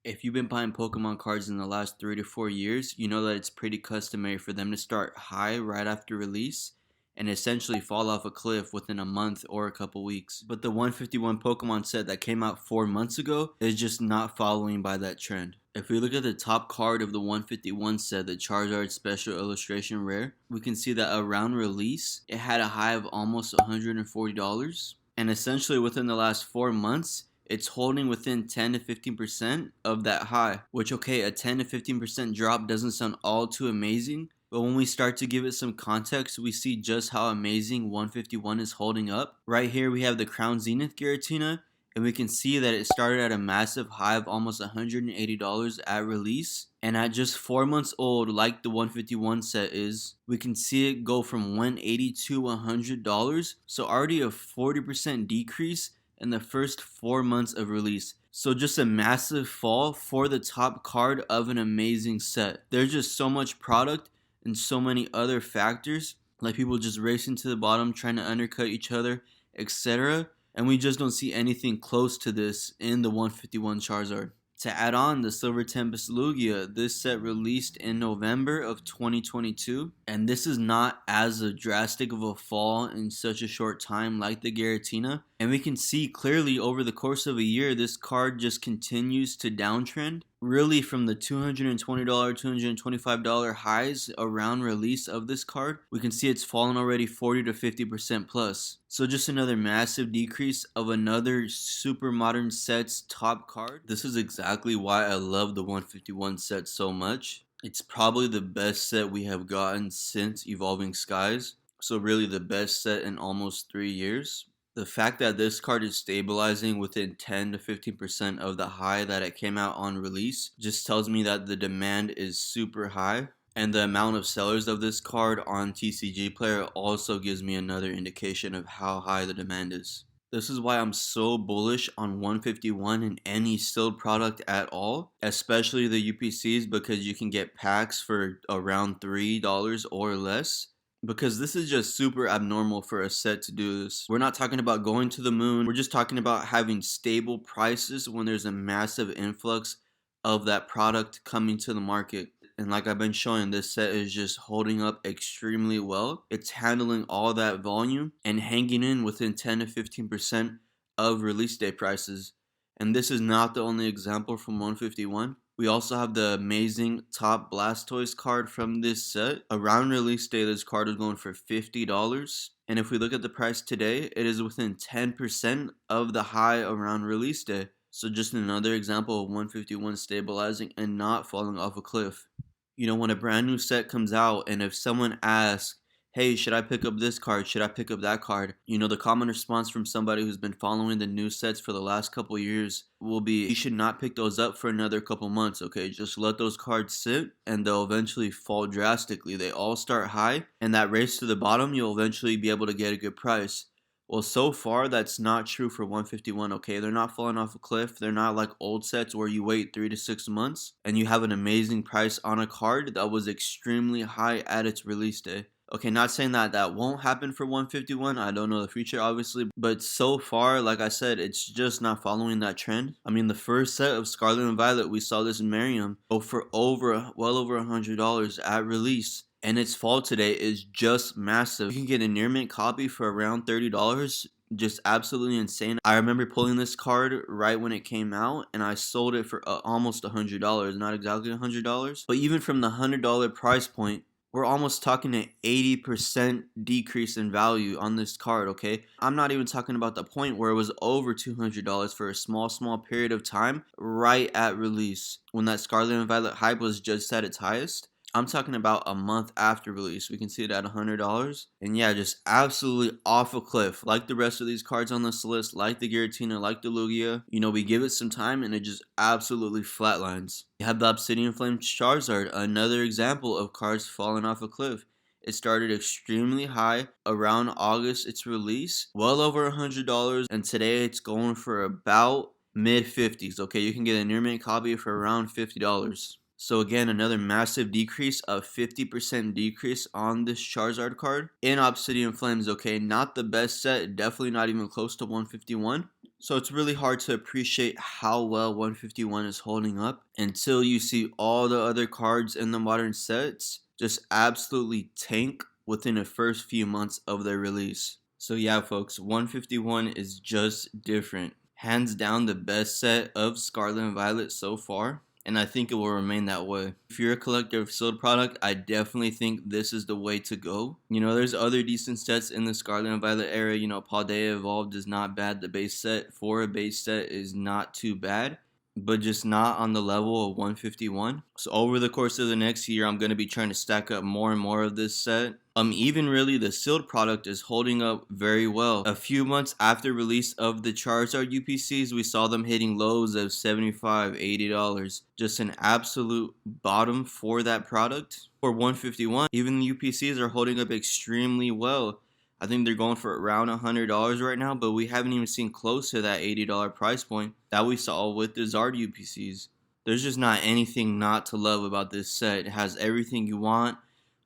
If you've been buying Pokemon cards in the last 3 to 4 years, you know that it's pretty customary for them to start high right after release and essentially fall off a cliff within a month or a couple weeks. But the 151 Pokemon set that came out 4 months ago is just not following by that trend. If we look at the top card of the 151 set, the Charizard Special Illustration Rare, we can see that around release, it had a high of almost $140. And essentially within the last 4 months, it's holding within 10 to 15% of that high, which, okay, a 10 to 15% drop doesn't sound all too amazing, but when we start to give it some context, we see just how amazing 151 is holding up. Right here we have the Crown Zenith Giratina, and we can see that it started at a massive high of almost $180 at release, and at just 4 months old, like the 151 set is, we can see it go from $180 to $100, so already a 40% decrease in the first 4 months of release. So just a massive fall for the top card of an amazing set. There's just so much product and so many other factors, like people just racing to the bottom trying to undercut each other, etc. And we just don't see anything close to this in the 151 Charizard. To add on the Silver Tempest Lugia, this set released in November of 2022, and this is not as a drastic of a fall in such a short time like the Giratina, and we can see clearly over the course of a year this card just continues to downtrend, really from the $220, $225 highs around release of this card. We can see it's fallen already 40 to 50% plus. So just another massive decrease of another super modern set's top card. This is exactly why I love the 151 set so much. It's probably the best set we have gotten since Evolving Skies. So really the best set in almost 3 years. The fact that this card is stabilizing within 10 to 15% of the high that it came out on release just tells me that the demand is super high. And the amount of sellers of this card on TCG Player also gives me another indication of how high the demand is. This is why I'm so bullish on 151 and any sealed product at all, especially the UPCs, because you can get packs for around $3 or less. Because this is just super abnormal for a set to do this. We're not talking about going to the moon. We're just talking about having stable prices when there's a massive influx of that product coming to the market. And like I've been showing, this set is just holding up extremely well. It's handling all that volume and hanging in within 10 to 15% of release day prices. And this is not the only example from 151. We also have the amazing top Blastoise card from this set. Around release day, this card is going for $50. And if we look at the price today, it is within 10% of the high around release day. So just another example of 151 stabilizing and not falling off a cliff. You know, when a brand new set comes out and if someone asks, hey, should I pick up this card? Should I pick up that card? You know, the common response from somebody who's been following the new sets for the last couple years will be, you should not pick those up for another couple months, okay? Just let those cards sit and they'll eventually fall drastically. They all start high, and that race to the bottom, you'll eventually be able to get a good price. Well, so far, that's not true for 151, okay? They're not falling off a cliff. They're not like old sets where you wait 3 to 6 months and you have an amazing price on a card that was extremely high at its release day. Okay, not saying that that won't happen for 151. I don't know the future, obviously. But so far, like I said, it's just not following that trend. I mean, the first set of Scarlet and Violet, we saw this in Merriam go for well over $100 at release. And its fall today is just massive. You can get a near mint copy for around $30. Just absolutely insane. I remember pulling this card right when it came out, and I sold it for almost $100. Not exactly $100, but even from the $100 price point, we're almost talking an 80% decrease in value on this card, okay? I'm not even talking about the point where it was over $200 for a small period of time right at release when that Scarlet and Violet hype was just at its highest. I'm talking about a month after release. We can see it at $100. And yeah, just absolutely off a cliff. Like the rest of these cards on this list, like the Giratina, like the Lugia. You know, we give it some time and it just absolutely flatlines. You have the Obsidian Flame Charizard, another example of cards falling off a cliff. It started extremely high around August, its release, well over $100, and today it's going for about mid-50s. Okay, you can get a near mint copy for around $50. So again, another massive decrease of 50% decrease on this Charizard card in Obsidian Flames, okay? Not the best set, definitely not even close to 151. So it's really hard to appreciate how well 151 is holding up until you see all the other cards in the modern sets just absolutely tank within the first few months of their release. So yeah folks, 151 is just different. Hands down the best set of Scarlet and Violet so far, and I think it will remain that way. If you're a collector of sealed product, I definitely think this is the way to go. You know, there's other decent sets in the Scarlet and Violet era. You know, Paldea Evolved is not bad. The base set for a base set is not too bad, but just not on the level of 151. So over the course of the next year, I'm going to be trying to stack up more and more of this set. Even really the sealed product is holding up very well. A few months after release of the Charizard UPCs, we saw them hitting lows of $75, $80. Just an absolute bottom for that product. For 151, even the UPCs are holding up extremely well. I think they're going for around $100 right now, but we haven't even seen close to that $80 price point that we saw with the Zard UPCs. There's just not anything not to love about this set. It has everything you want.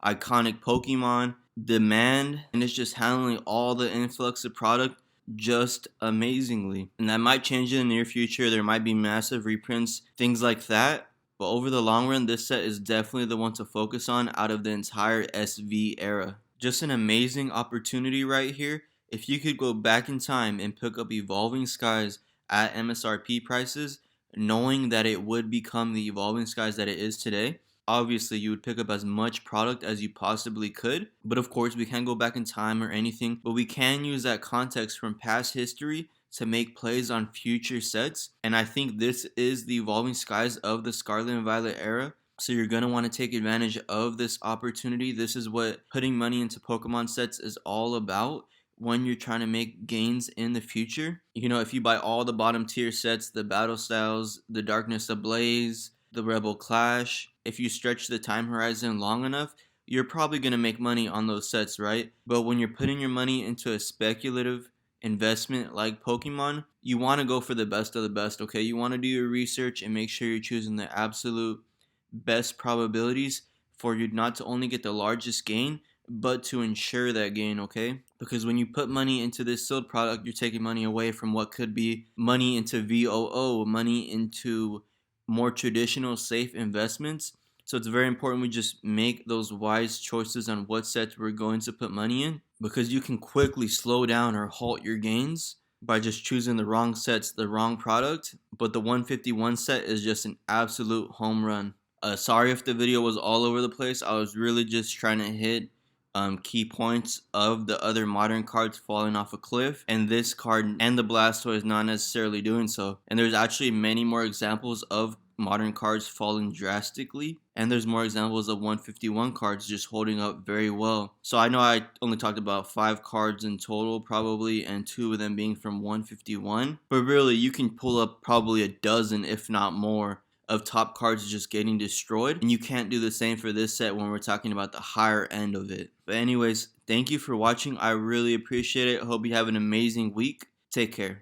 Iconic Pokemon, demand, and it's just handling all the influx of product just amazingly. And that might change in the near future. There might be massive reprints, things like that. But over the long run, this set is definitely the one to focus on out of the entire SV era. Just an amazing opportunity right here. If you could go back in time and pick up Evolving Skies at MSRP prices, knowing that it would become the Evolving Skies that it is today, obviously you would pick up as much product as you possibly could. But of course, we can't go back in time or anything, but we can use that context from past history to make plays on future sets. And I think this is the Evolving Skies of the Scarlet and Violet era. So you're going to want to take advantage of this opportunity. This is what putting money into Pokemon sets is all about when you're trying to make gains in the future. You know, if you buy all the bottom tier sets, the Battle Styles, the Darkness Ablaze, the Rebel Clash, if you stretch the time horizon long enough, you're probably going to make money on those sets, right? But when you're putting your money into a speculative investment like Pokemon, you want to go for the best of the best, okay? You want to do your research and make sure you're choosing the absolute best probabilities for you not to only get the largest gain, but to ensure that gain, okay? Because when you put money into this sealed product, you're taking money away from what could be money into VOO, money into more traditional safe investments. So it's very important we just make those wise choices on what sets we're going to put money in, because you can quickly slow down or halt your gains by just choosing the wrong sets, the wrong product. But the 151 set is just an absolute home run. Sorry if the video was all over the place. I was really just trying to hit key points of the other modern cards falling off a cliff, and this card and the Blastoise not necessarily doing so. And there's actually many more examples of modern cards falling drastically, and there's more examples of 151 cards just holding up very well. So I know I only talked about 5 cards in total probably, and 2 of them being from 151, but really you can pull up probably a dozen if not more of top cards just getting destroyed, and you can't do the same for this set when we're talking about the higher end of it. But anyways, thank you for watching. I really appreciate it. Hope you have an amazing week. Take care.